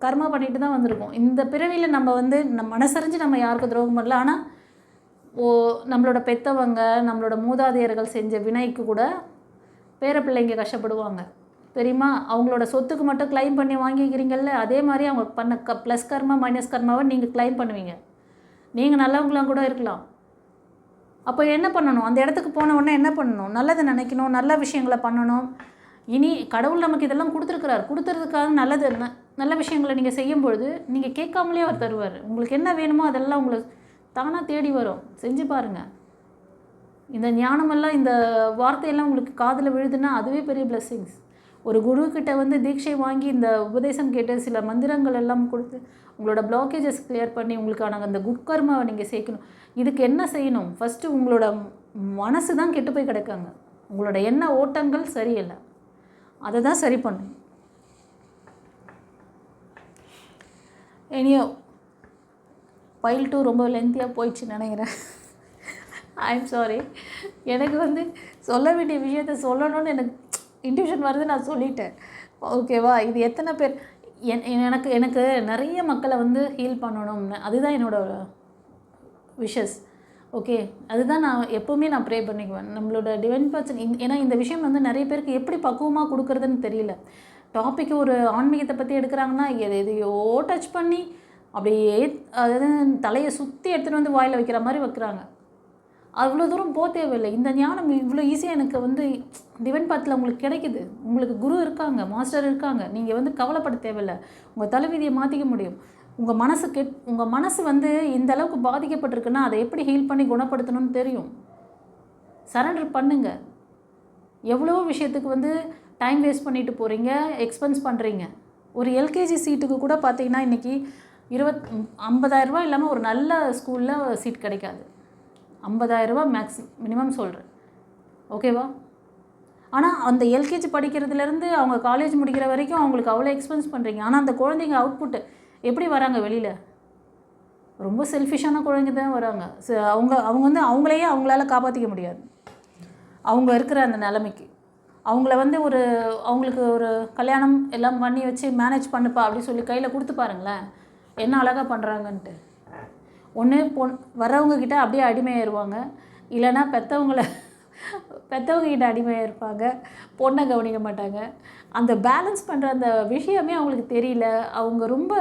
கர்மா பண்ணிட்டு தான் வந்திருக்கோம். இந்த பிறவியில் நம்ம வந்து மனசறிஞ்சு நம்ம யாருக்கும் துரோகம் பண்ணல, ஆனால் நம்மளோட பெற்றவங்க, நம்மளோட மூதாதையர்கள் செஞ்ச வினைக்கு கூட பேர பிள்ளைங்க கஷ்டப்படுவாங்க தெரியுமா? அவங்களோட சொத்துக்கு மட்டும் கிளைம் பண்ணி வாங்கிக்கிறீங்கல்ல, அதே மாதிரி அவங்க பண்ண ப்ளஸ் கர்மா மைனஸ் கர்மாவை நீங்கள் கிளைம் பண்ணுவீங்க. நீங்கள் நல்லவங்களாம் கூட இருக்கலாம். அப்போ என்ன பண்ணணும்? அந்த இடத்துக்கு போன உடனே என்ன பண்ணணும்? நல்லதை நினைக்கணும், நல்ல விஷயங்களை பண்ணணும். இனி கடவுள் நமக்கு இதெல்லாம் கொடுத்துருக்கிறார். கொடுத்துறதுக்காக நல்ல விஷயங்களை நீங்கள் செய்யும்பொழுது நீங்கள் கேட்காமலே அவர் தருவார். உங்களுக்கு என்ன வேணுமோ அதெல்லாம் உங்களுக்கு தானாக தேடி வரும். செஞ்சு பாருங்கள். இந்த ஞானமெல்லாம், இந்த வார்த்தையெல்லாம் உங்களுக்கு காதில் விழுதுன்னா அதுவே பெரிய பிளெஸ்ஸிங்ஸ். ஒரு குருக்கிட்ட வந்து தீட்சை வாங்கி இந்த உபதேசம் கேட்டு சில மந்திரங்கள் எல்லாம் கொடுத்து உங்களோட பிளாக்கேஜஸ் கிளியர் பண்ணி உங்களுக்கான அந்த குட்கர்மாவை நீங்கள் சேர்க்கணும். இதுக்கு என்ன செய்யணும்? ஃபஸ்ட்டு உங்களோட மனசு தான் கெட்டு போய் கிடக்காங்க. உங்களோட எண்ண ஓட்டங்கள் சரியில்லை, அதை தான் சரி பண்ணணும். எனியோ ஃபைல் 2 ரொம்ப லென்த்தியாக போயிடுச்சு நினைக்கிறேன். I'm sorry. எனக்கு வந்து சொல்ல வேண்டிய விஷயத்த சொல்லணும்னு எனக்கு இன்ட்யூஷன் வருது, நான் சொல்லிட்டேன். ஓகேவா? இது எத்தனை பேர் எனக்கு நிறைய மக்களை வந்து ஹீல் பண்ணணும்னு, அதுதான் என்னோடய விஷஸ். ஓகே, அதுதான் நான் எப்போவுமே நான் ப்ரே பண்ணிக்குவேன். நம்மளோட டிவைன் பர்சன். ஏன்னா இந்த விஷயம் வந்து நிறைய பேருக்கு எப்படி பக்குவமாக கொடுக்குறதுன்னு தெரியல. டாபிக் ஒரு ஆன்மீகத்தை பற்றி எடுக்கிறாங்கன்னா எதையோ டச் பண்ணி அப்படியே அதாவது தலையை சுற்றி எடுத்துகிட்டு வந்து வாயில் வைக்கிற மாதிரி வைக்கிறாங்க. அவ்வளோ தூரம் போக தேவையில்லை. இந்த ஞானம் இவ்வளோ ஈஸியாக எனக்கு வந்து டிவைன் பாத்தில் உங்களுக்கு கிடைக்குது. உங்களுக்கு குரு இருக்காங்க, மாஸ்டர் இருக்காங்க. நீங்கள் வந்து கவலைப்பட தேவையில்லை. உங்கள் தலைவிதியை மாற்றிக்க முடியும். உங்கள் மனசு வந்து இந்த அளவுக்கு பாதிக்கப்பட்டிருக்குன்னா அதை எப்படி ஹீல் பண்ணி குணப்படுத்தணும்னு தெரியும். சரண்டர் பண்ணுங்க. எவ்வளோ விஷயத்துக்கு வந்து டைம் வேஸ்ட் பண்ணிட்டு போகிறீங்க, எக்ஸ்பென்ஸ் பண்ணுறீங்க. ஒரு எல்கேஜி சீட்டுக்கு கூட பார்த்தீங்கன்னா இன்றைக்கி 50,000 ரூபா இல்லாமல் ஒரு நல்ல ஸ்கூலில் சீட் கிடைக்காது. 50,000 ரூபா மினிமம் சொல்கிறேன். ஓகேவா? ஆனால் அந்த எல்கேஜி படிக்கிறதுலேருந்து அவங்க காலேஜ் முடிக்கிற வரைக்கும் அவங்களுக்கு அவ்வளோ எக்ஸ்பென்ஸ் பண்ணுறீங்க. ஆனால் அந்த குழந்தைங்க அவுட்புட்டு எப்படி வராங்க வெளியில்? ரொம்ப செல்ஃபிஷான குழந்தைங்க தான் வராங்க. அவங்க வந்து அவங்களையே அவங்களால காப்பாற்றிக்க முடியாது. அவங்க இருக்கிற அந்த நிலைமைக்கு அவங்கள வந்து அவங்களுக்கு ஒரு கல்யாணம் எல்லாம் பண்ணி வச்சு மேனேஜ் பண்ணுப்பா அப்படின்னு சொல்லி கையில் கொடுத்து பாருங்களேன், என்ன அழகாக பண்ணுறாங்கன்ட்டு. ஒன்று வர்றவங்கக்கிட்ட அப்படியே அடிமையாயிருவாங்க, இல்லைன்னா பெற்றவங்கக்கிட்ட அடிமையாக இருப்பாங்க, பொண்ணை கவனிக்க மாட்டாங்க. அந்த பேலன்ஸ் பண்ணுற அந்த விஷயமே அவங்களுக்கு தெரியல. அவங்க ரொம்ப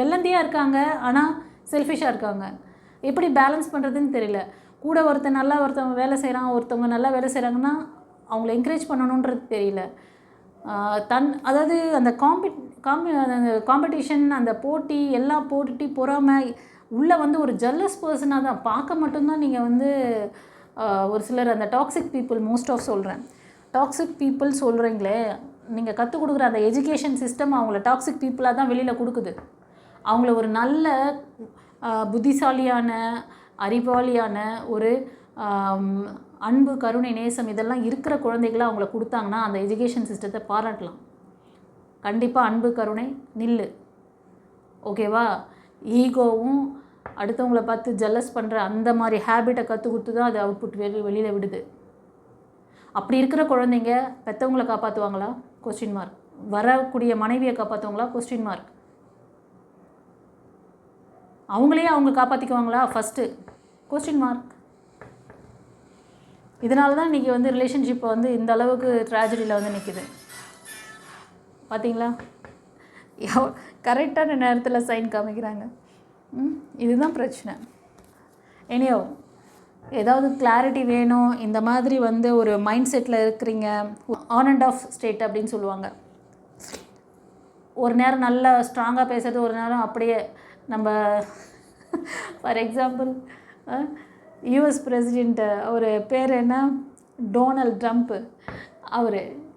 வெள்ளந்தியாக இருக்காங்க, ஆனால் செல்ஃபிஷாக இருக்காங்க. எப்படி பேலன்ஸ் பண்ணுறதுன்னு தெரியல. கூட ஒருத்தவங்க வேலை செய்கிறாங்க, ஒருத்தவங்க நல்லா வேலை செய்கிறாங்கன்னா அவங்கள என்கரேஜ் பண்ணணுன்றது தெரியல. அதாவது அந்த காம்படிஷன், அந்த போட்டி, எல்லாம் போட்டி பொறாமை உள்ளே வந்து ஒரு ஜல்லஸ் பர்சனாக தான் பார்க்க மட்டும்தான். நீங்கள் வந்து ஒரு சிலர் அந்த டாக்ஸிக் பீப்புள், மோஸ்ட் ஆஃப் சொல்கிறேன், டாக்ஸிக் பீப்புள் சொல்கிறீங்களே, நீங்கள் கற்றுக் கொடுக்குற அந்த எஜுகேஷன் சிஸ்டம் அவங்கள டாக்ஸிக் பீப்புளாக தான் வெளியில் கொடுக்குது. அவங்கள ஒரு நல்ல புத்திசாலியான, அறிவாளியான, ஒரு அன்பு, கருணை, நேசம் இதெல்லாம் இருக்கிற குழந்தைகளாக அவங்கள கொடுத்தாங்கன்னா அந்த எஜுகேஷன் சிஸ்டத்தை பாராட்டலாம். கண்டிப்பாக அன்பு, கருணை நில்லு. ஓகேவா? ஈகோவும் அடுத்தவங்கள பார்த்து ஜல்லஸ் பண்ணுற அந்த மாதிரி ஹேபிட்டை கற்றுக் கொடுத்து தான் அது அவுட்புட் வெளியில் விடுது. அப்படி இருக்கிற குழந்தைங்க பெற்றவங்களை காப்பாற்றுவாங்களா? Question mark. வரக்கூடிய மனைவியை காப்பாற்றுவாங்களா? Question mark. அவங்களையே அவங்க காப்பாற்றிக்குவாங்களா? First question mark. இதனால தான் இன்றைக்கி வந்து ரிலேஷன்ஷிப்பை வந்து இந்த அளவுக்கு ட்ராஜடியில் வந்து நிற்கிது. பார்த்தீங்களா? கரெக்டான நேரத்தில் சைன் காமிக்கிறாங்க. இதுதான் பிரச்சனை. எனியோ ஏதாவது கிளாரிட்டி வேணும், இந்த மாதிரி வந்து ஒரு மைண்ட் செட்டில் இருக்கிறீங்க, ஆன் அண்ட் ஆஃப் ஸ்டேட் அப்படின்னு சொல்லுவாங்க. ஒரு நேரம் நல்லா ஸ்ட்ராங்காக பேசுறது, ஒரு நேரம் அப்படியே நம்ம ஃபார் எக்ஸாம்பிள் யூஎஸ் பிரசிடெண்ட்டு அவர் பேர் என்ன, டொனால்ட் ட்ரம்ப்பு.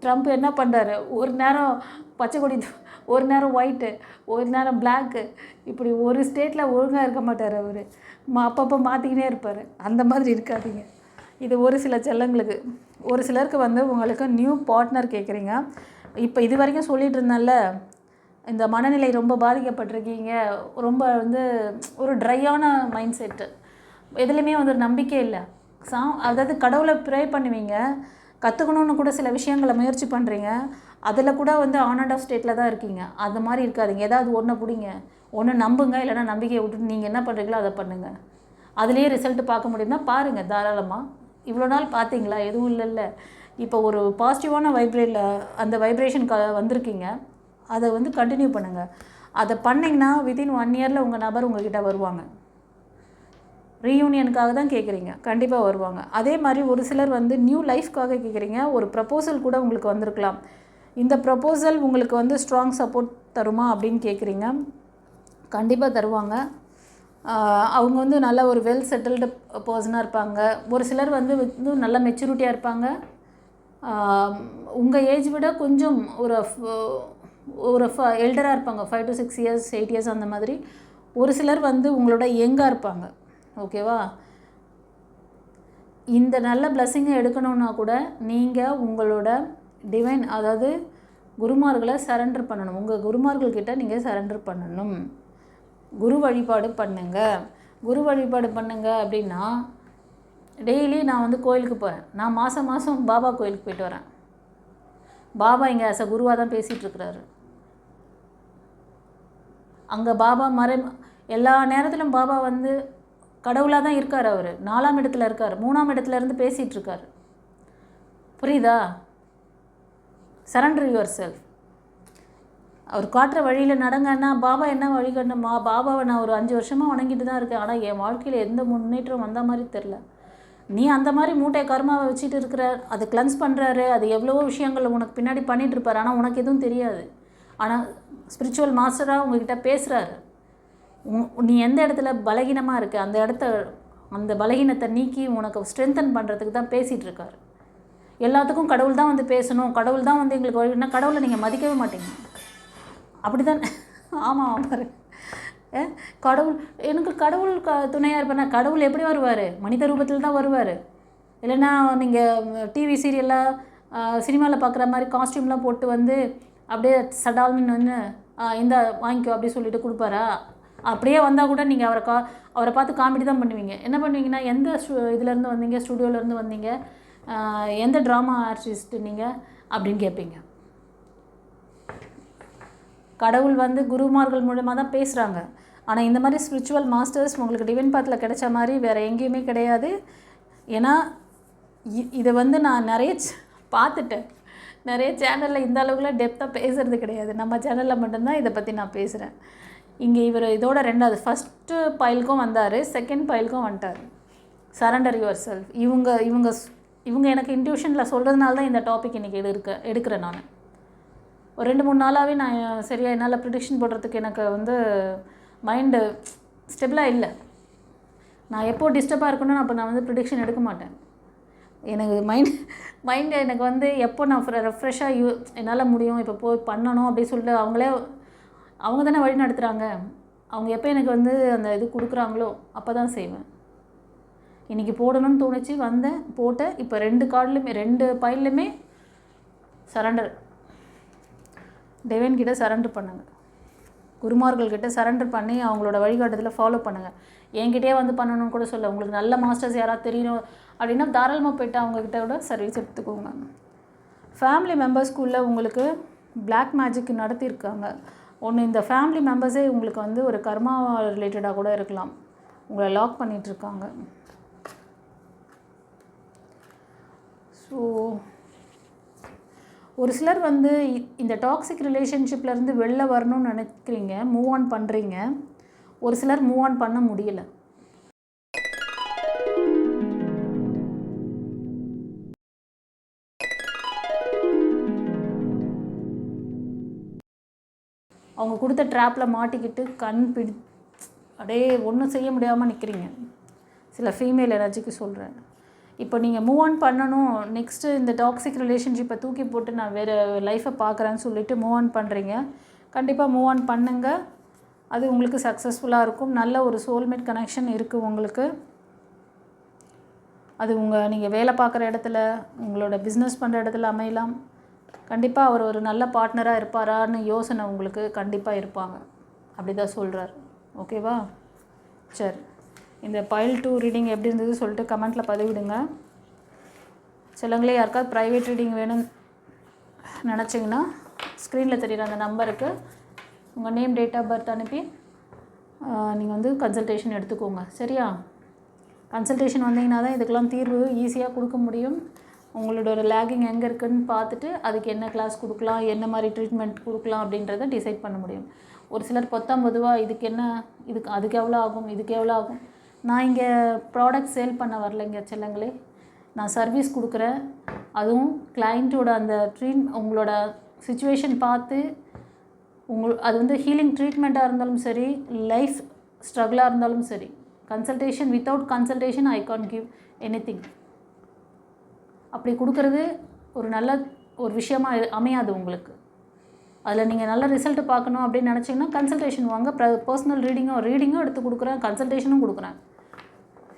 ட்ரம்ப் என்ன பண்ணுறாரு, ஒரு நேரம் பச்சை கொடி, ஒரு நேரம் ஒயிட்டு, ஒரு நேரம் பிளாக்கு, இப்படி ஒரு ஸ்டேட்டில் ஒழுங்காக இருக்க மாட்டார். அவர் அப்பப்போ மாற்றிக்கினே இருப்பார். அந்த மாதிரி இருக்காதீங்க. இது ஒரு சில செல்லங்களுக்கு. ஒரு சிலருக்கு வந்து உங்களுக்கு நியூ பார்ட்னர் கேட்குறீங்க. இப்போ இது வரைக்கும் சொல்லிகிட்டு இருந்தேன்ல, இந்த மனநிலை ரொம்ப பாதிக்கப்பட்டிருக்கீங்க, ரொம்ப வந்து ஒரு ட்ரையான மைண்ட் செட்டு, எதுலேயுமே வந்து ஒரு நம்பிக்கை இல்லை. அதாவது கடவுளை ப்ரே பண்ணுவீங்க, கற்றுக்கணுன்னு கூட சில விஷயங்களை முயற்சி பண்ணுறீங்க, அதில் கூட வந்து ஆன் அண்ட் ஆஃப் ஸ்டேட்டில் தான் இருக்கீங்க. அது மாதிரி இருக்காதிங்க. ஏதாவது ஒன்று பிடிங்க, ஒன்று நம்புங்க, இல்லைனா நம்பிக்கையை விட்டுட்டு நீங்கள் என்ன பண்ணுறீங்களோ அதை பண்ணுங்கள். அதுலேயே ரிசல்ட்டு பார்க்க முடியும்னா பாருங்கள் தாராளமாக. இவ்வளோ நாள் பார்த்தீங்களா? எதுவும் இல்லைல்ல. இப்போ ஒரு பாசிட்டிவான அந்த வைப்ரேஷன் வந்திருக்கீங்க, அதை வந்து கண்டினியூ பண்ணுங்கள். அதை பண்ணிங்கன்னா வித்தின் 1 இயரில் உங்கள் நபர் உங்கள்கிட்ட வருவாங்க. ரீயூனியனுக்காக தான் கேட்குறீங்க, கண்டிப்பாக வருவாங்க. அதே மாதிரி ஒரு சிலர் வந்து நியூ லைஃப்காக கேட்குறீங்க. ஒரு ப்ரப்போசல் கூட உங்களுக்கு வந்திருக்கலாம். இந்த ப்ரப்போசல் உங்களுக்கு வந்து ஸ்ட்ராங் சப்போர்ட் தருமா அப்படின்னு கேட்குறீங்க. கண்டிப்பாக தருவாங்க. அவங்க வந்து நல்ல ஒரு வெல் செட்டில்டு பர்சனாக இருப்பாங்க. ஒரு சிலர் வந்து நல்ல மெச்சூரிட்டியாக இருப்பாங்க. உங்கள் ஏஜ் விட கொஞ்சம் ஒரு எல்டராக இருப்பாங்க. 5 to 6 years 8 years அந்த மாதிரி. ஒரு சிலர் வந்து உங்களோட யங்காக இருப்பாங்க. ஓகேவா? இந்த நல்ல பிளஸ்ஸிங்கை எடுக்கணுன்னா கூட நீங்கள் உங்களோட டிவைன், அதாவது குருமார்களை சரண்டர் பண்ணணும். உங்கள் குருமார்கள்கிட்ட நீங்கள் சரண்டர் பண்ணணும். குரு வழிபாடு பண்ணுங்கள். குரு வழிபாடு பண்ணுங்கள் அப்படின்னா, டெய்லி நான் வந்து கோயிலுக்கு போகிறேன். நான் மாதம் பாபா கோயிலுக்கு போயிட்டு வரேன். பாபா இங்கே ஆஸ் அ குருவாக தான் பேசிகிட்ருக்கிறாரு. அங்கே பாபா எல்லா நேரத்திலும் பாபா வந்து கடவுளாக தான் இருக்கார். அவர் 4ஆம் இடத்துல இருக்கார். 3ஆம் இடத்துல இருந்து பேசிகிட்ருக்கார். புரியுதா? Surrender your self. அவர் காட்டுற வழியில் நடங்கன்னா பாபா என்ன வழி கட்டணுமா? பாபாவை நான் ஒரு 5 வருஷமாக வணங்கிட்டு தான் இருக்கேன். ஆனால் என் வாழ்க்கையில் எந்த முன்னேற்றம் வந்த மாதிரி தெரில. நீ அந்த மாதிரி மூட்டை கர்மாவை வச்சுட்டு இருக்கிற, அது கிளன்ஸ் பண்ணுறாரு, அது எவ்வளவோ விஷயங்கள் உனக்கு பின்னாடி பண்ணிகிட்ருப்பார். ஆனால் உனக்கு எதுவும் தெரியாது. ஆனால் ஸ்பிரிச்சுவல் மாஸ்டராக உங்ககிட்ட பேசுகிறாரு. நீ எந்த இடத்துல பலகீனமாக இருக்க, அந்த பலகீனத்தை நீக்கி உனக்கு ஸ்ட்ரென்தன் பண்ணுறதுக்கு தான் பேசிகிட்ருக்காரு. எல்லாத்துக்கும் கடவுள் தான் வந்து பேசணும், கடவுள் தான் வந்து எங்களுக்கு வழின்னா கடவுளை நீங்கள் மதிக்கவே மாட்டீங்க. அப்படி தான். ஆமாம் பாரு, கடவுள் எனக்கு கடவுள் துணையாக இருப்பேன்னா கடவுள் எப்படி வருவார்? மனித ரூபத்தில் தான் வருவார். இல்லைன்னா நீங்கள் டிவி சீரியலில் சினிமாவில் பார்க்குற மாதிரி காஸ்டியூம்லாம் போட்டு வந்து அப்படியே சடால்னு வந்து இந்த வாங்கிக்கோ அப்படி சொல்லிட்டு கொடுப்பாரா? அப்படியே வந்தால் கூட நீங்கள் அவரை பார்த்து காமெடி தான் பண்ணுவீங்க. என்ன பண்ணுவீங்கன்னா, எந்த இதுலேருந்து வந்தீங்க, ஸ்டுடியோலேருந்து வந்தீங்க, எந்த ட்ராமா ஆர்டிஸ்ட்டு நீங்கள் அப்படின்னு கேட்பீங்க. கடவுள் வந்து குருமார்கள் மூலமாக தான் பேசுகிறாங்க. ஆனால் இந்த மாதிரி ஸ்பிரிச்சுவல் மாஸ்டர்ஸ் உங்களுக்கு டிவைன் பாத்தில் கிடைச்ச மாதிரி வேறு எங்கேயுமே கிடையாது. ஏன்னா இதை வந்து நான் நிறைய பார்த்துட்டேன். நிறைய சேனலில் இந்த அளவுக்குலாம் டெப்த்தாக பேசுகிறது கிடையாது. நம்ம சேனலில் மட்டும்தான் இதை பற்றி நான் பேசுகிறேன். இங்கே இவர் இதோட 2வது ஃபஸ்ட்டு பைலுக்கும் வந்தார், 2nd பைலுக்கும் வந்துட்டார். Surrender your self. இவங்க எனக்கு இன்ட்யூஷனில் சொல்கிறதுனால தான் இந்த டாபிக் இன்றைக்கி எடுக்கிறேன். நான் ஒரு 2-3 நாளாகவே நான் சரியாக என்னால் ப்ரிடிக்ஷன் போடுறதுக்கு எனக்கு வந்து மைண்டு ஸ்டெபிளாக இல்லை. நான் எப்போது டிஸ்டர்பாக இருக்கணும்னு அப்போ நான் வந்து ப்ரிடிக்ஷன் எடுக்க மாட்டேன். எனக்கு மைண்டு எனக்கு வந்து எப்போ நான் ரெஃப்ரெஷ்ஷாக என்னால் முடியும், இப்போ போய் பண்ணணும் அப்படின்னு சொல்லிட்டு அவங்க தானே வழி நடத்துகிறாங்க. அவங்க எப்போ எனக்கு வந்து அந்த இது கொடுக்குறாங்களோ அப்போ தான் செய்வேன். இன்றைக்கி போடணும்னு தோணுச்சு, வந்தேன், போட்டேன். இப்போ 2 பைல்லையுமே சரண்டர். டிவைன்கிட்ட சரண்டர் பண்ணுங்கள். குருமார்கள்கிட்ட சரண்டர் பண்ணி அவங்களோட வழிகாட்டுதலை ஃபாலோ பண்ணுங்கள். என்கிட்டயே வந்து பண்ணணும்னு கூட சொல்ல. உங்களுக்கு நல்ல மாஸ்டர்ஸ் யாராவது தெரியணும் அப்படின்னா தாராளமாக போய்ட்டு அவங்கக்கிட்ட கூட சர்வீஸ் எடுத்துக்கோங்க. ஃபேமிலி மெம்பர்ஸ்குள்ளே உங்களுக்கு பிளாக் மேஜிக் நடத்தியிருக்காங்க. ஒன்று, இந்த ஃபேமிலி மெம்பர்ஸே உங்களுக்கு வந்து ஒரு கர்மா ரிலேட்டடாக கூட இருக்கலாம். உங்களை லாக் பண்ணிகிட்ருக்காங்க. ஸோ ஒரு சிலர் வந்து இந்த டாக்ஸிக் ரிலேஷன்ஷிப்லேருந்து வெளில வரணும்னு நினைக்கிறீங்க, மூவ் ஆன் பண்ணுறீங்க. ஒரு சிலர் மூவ் ஆன் பண்ண முடியலை. அவங்க கொடுத்த ட்ராப்பில் மாட்டிக்கிட்டு அப்படியே ஒன்றும் செய்ய முடியாமல் நிற்கிறீங்க. சில ஃபீமேல் எனர்ஜிக்கு சொல்கிறேன். இப்போ நீங்கள் மூவ் ஆன் பண்ணணும், நெக்ஸ்ட்டு இந்த டாக்ஸிக் ரிலேஷன்ஷிப்பை தூக்கி போட்டு நான் வேறு லைஃப்பை பார்க்குறேன்னு சொல்லிவிட்டு மூவ் ஆன் பண்ணுறீங்க. கண்டிப்பாக மூவ் ஆன் பண்ணுங்கள். அது உங்களுக்கு சக்ஸஸ்ஃபுல்லாக இருக்கும். நல்ல ஒரு சோல்மேட் கனெக்ஷன் இருக்குது உங்களுக்கு. அது நீங்கள் வேலை பார்க்குற இடத்துல, உங்களோட பிஸ்னஸ் பண்ணுற இடத்துல அமையலாம். கண்டிப்பாக அவர் ஒரு நல்ல பார்ட்னராக இருப்பாரான்னு யோசனை உங்களுக்கு கண்டிப்பாக இருப்பாங்க. அப்படி தான் சொல்கிறார். ஓகேவா? சரி, இந்த பைல் 2 ரீடிங் எப்படி இருந்தது சொல்லிட்டு கமெண்ட்டில் பதிவிடுங்க. சிலங்களே யாருக்காவது ப்ரைவேட் ரீடிங் வேணும்னு நினச்சிங்கன்னா ஸ்க்ரீனில் தெரிகிற அந்த நம்பருக்கு உங்கள் நேம், டேட் ஆஃப் பர்த் அனுப்பி நீங்கள் வந்து கன்சல்டேஷன் எடுத்துக்கோங்க. சரியா? கன்சல்டேஷன் வந்தீங்கன்னா தான் இதுக்கெல்லாம் தீர்வு ஈஸியாக கொடுக்க முடியும். உங்களோட ஒரு லேகிங் எங்கே இருக்குதுன்னு பார்த்துட்டு அதுக்கு என்ன கிளாஸ் கொடுக்கலாம், என்ன மாதிரி ட்ரீட்மெண்ட் கொடுக்கலாம் அப்படின்றத டிசைட் பண்ண முடியும். ஒரு சிலர் பொதுவாக இதுக்கு அதுக்கு எவ்வளோ ஆகும், இதுக்கு எவ்வளோ ஆகும், நான் இங்கே ப்ராடக்ட் சேல் பண்ண வரலைங்க செல்லங்களே, நான் சர்வீஸ் கொடுக்குறேன். அதுவும் கிளைண்ட்டோட அந்த உங்களோட சுச்சுவேஷன் பார்த்து அது வந்து ஹீலிங் ட்ரீட்மெண்ட்டாக இருந்தாலும் சரி, லைஃப் ஸ்ட்ரகிளாக இருந்தாலும் சரி, consultation without consultation I can't give anything. அப்படி கொடுக்கறது ஒரு நல்ல ஒரு விஷயமாக அமையாது உங்களுக்கு. அதில் நீங்கள் நல்ல ரிசல்ட்டு பார்க்கணும் அப்படின்னு நினச்சிங்கன்னா கன்சல்டேஷன் வாங்க. பர்சனல் ரீடிங்கும் எடுத்து கொடுக்குறேன், கன்சல்டேஷனும் கொடுக்குறேன்.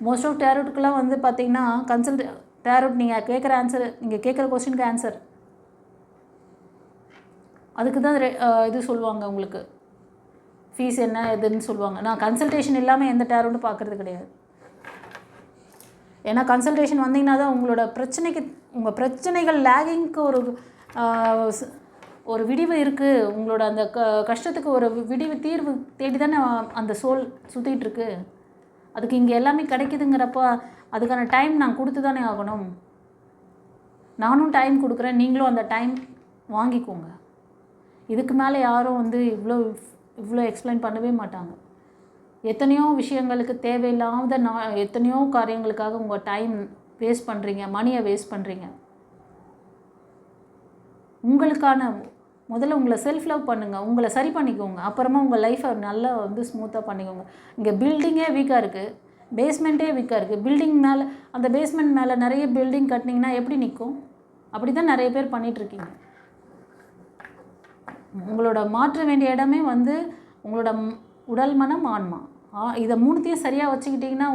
மோஸ்ட் ஆஃப் டேரோட்டுக்கெலாம் வந்து பார்த்திங்கன்னா டேரோட் நீங்கள் கேட்குற ஆன்சர், நீங்கள் கேட்குற கொஸ்டினுக்கு ஆன்சர் அதுக்கு தான் இது சொல்லுவாங்க. உங்களுக்கு ஃபீஸ் என்ன எதுன்னு சொல்லுவாங்க. நான் கன்சல்டேஷன் இல்லாமல் எந்த டேரோட்டும் பார்க்குறது கிடையாது. ஏன்னா கன்சல்டேஷன் வந்தீங்கன்னா தான் உங்கள் பிரச்சனைகள் லேகிங்க்கு ஒரு விடிவு இருக்குது. உங்களோட அந்த கஷ்டத்துக்கு ஒரு தீர்வு தேடி தானே அந்த சோல் சுற்றிட்டுருக்கு. அதுக்கு இங்கே எல்லாமே கிடைக்குதுங்கிறப்ப அதுக்கான டைம் நான் கொடுத்து தானே ஆகணும். நானும் டைம் கொடுக்குறேன், நீங்களும் அந்த டைம் வாங்கிக்கோங்க. இதுக்கு மேலே யாரும் வந்து இவ்வளோ எக்ஸ்பிளைன் பண்ணவே மாட்டாங்க. எத்தனையோ விஷயங்களுக்கு தேவையில்லாத எத்தனையோ காரியங்களுக்காக உங்கள் டைம் வேஸ்ட் பண்ணுறீங்க, மணியை வேஸ்ட் பண்ணுறீங்க. உங்களுக்கான முதல்ல உங்களை செல்ஃப் லவ் பண்ணுங்கள், உங்களை சரி பண்ணிக்கோங்க. அப்புறமா உங்கள் லைஃப்பை நல்லா வந்து ஸ்மூத்தாக பண்ணிக்கோங்க. இங்கே பில்டிங்கே வீக்காக இருக்குது, பேஸ்மெண்ட்டே வீக்காக இருக்குது. பில்டிங் மேலே அந்த பேஸ்மெண்ட் மேலே நிறைய பில்டிங் கட்டினீங்கன்னா எப்படி நிற்கும்? அப்படி தான் நிறைய பேர் பண்ணிகிட்ருக்கீங்க. உங்களோட மாற்ற வேண்டிய இடமே வந்து உங்களோட உடல், மனம், ஆன்மா. இதை மூணுத்தையும் சரியாக வச்சுக்கிட்டிங்கன்னா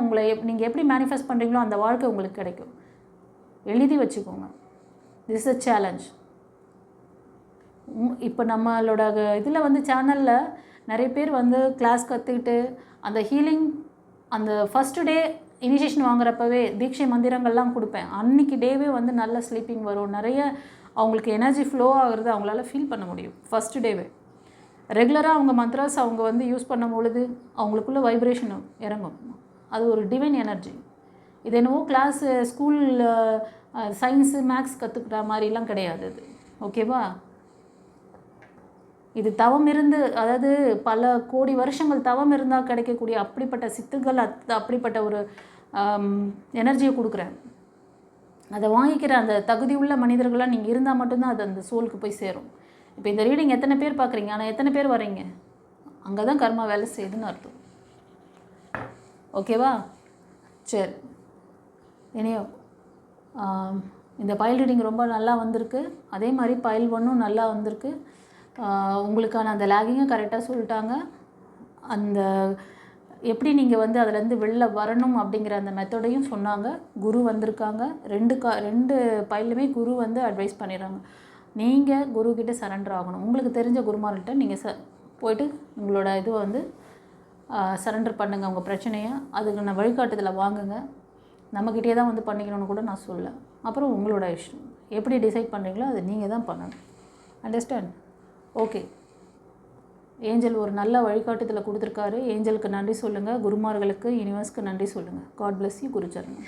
நீங்கள் எப்படி மேனிஃபெஸ்ட் பண்ணுறீங்களோ அந்த வாழ்க்கை உங்களுக்கு கிடைக்கும். எழுதி வச்சுக்கோங்க. This is a challenge. இப்போ நம்மளோட இதில் வந்து சேனலில் நிறைய பேர் வந்து கிளாஸ் கற்றுக்கிட்டு அந்த ஹீலிங் அந்த ஃபஸ்ட்டு டே இனிஷியேஷன் வாங்குறப்பவே தீட்சை மந்திரங்கள்லாம் கொடுப்பேன். அன்றைக்கி டேவே வந்து நல்ல ஸ்லீப்பிங் வரும். நிறைய அவங்களுக்கு எனர்ஜி ஃப்ளோ ஆகுறது அவங்களால ஃபீல் பண்ண முடியும் ஃபஸ்ட்டு டேவே. ரெகுலராக அவங்க மந்த்ராஸ் அவங்க வந்து யூஸ் பண்ணும் பொழுது அவங்களுக்குள்ள வைப்ரேஷன் இறங்கும். அது ஒரு டிவைன் எனர்ஜி. இது என்னவோ கிளாஸு ஸ்கூல் சயின்ஸு மேக்ஸ் கற்றுக்கிற மாதிரிலாம் கிடையாது இது. ஓகேவா? இது தவம் இருந்து, அதாவது பல கோடி வருஷங்கள் தவம் இருந்தால் கிடைக்கக்கூடிய அப்படிப்பட்ட சித்துக்கள், அப்படிப்பட்ட ஒரு எனர்ஜியை கொடுக்குறேன். அதை வாங்கிக்கிற அந்த தகுதி உள்ள மனிதர்களாக நீங்கள் இருந்தால் மட்டும்தான் அது அந்த சோலுக்கு போய் சேரும். இப்போ இந்த ரீடிங் எத்தனை பேர் பார்க்குறீங்க, ஆனால் எத்தனை பேர் வரீங்க, அங்கே தான் கர்மா வேலை செய்யுதுன்னு அர்த்தம். ஓகேவா? சரி, இனியோ இந்த பைல் ரீடிங் ரொம்ப நல்லா வந்திருக்கு. அதே மாதிரி பைல் 1ம் நல்லா வந்திருக்கு. உங்களுக்கான அந்த லேகிங்கும் கரெக்டாக சொல்லிட்டாங்க. அந்த எப்படி நீங்கள் வந்து அதிலேருந்து வெளில வரணும் அப்படிங்கிற அந்த மெத்தடையும் சொன்னாங்க. குரு வந்திருக்காங்க. ரெண்டு பைலுமே குரு வந்து அட்வைஸ் பண்ணிடுறாங்க. நீங்கள் குருக்கிட்ட சரண்டர் ஆகணும். உங்களுக்கு தெரிஞ்ச குருமார்கிட்ட நீங்கள் போய்ட்டு உங்களோட இதுவை வந்து சரண்டர் பண்ணுங்கள், உங்கள் பிரச்சனையை. அதுக்கு நான் வழிகாட்டுதலை வாங்குங்க. நம்மக்கிட்டே தான் வந்து பண்ணிக்கணும்னு கூட நான் சொல்ல. அப்புறம் உங்களோட இஷ்டம், எப்படி டிசைட் பண்ணுறீங்களோ அது நீங்கள் தான் பண்ணணும். அண்டர்ஸ்டாண்ட்? ஓகே. ஏஞ்சல் ஒரு நல்ல வழிகாட்டுதலை கொடுத்துருக்காரு. ஏஞ்சலுக்கு நன்றி சொல்லுங்கள். குருமார்களுக்கு, யூனிவர்ஸ்க்கு நன்றி சொல்லுங்கள். God bless you. குருச்சரணம்.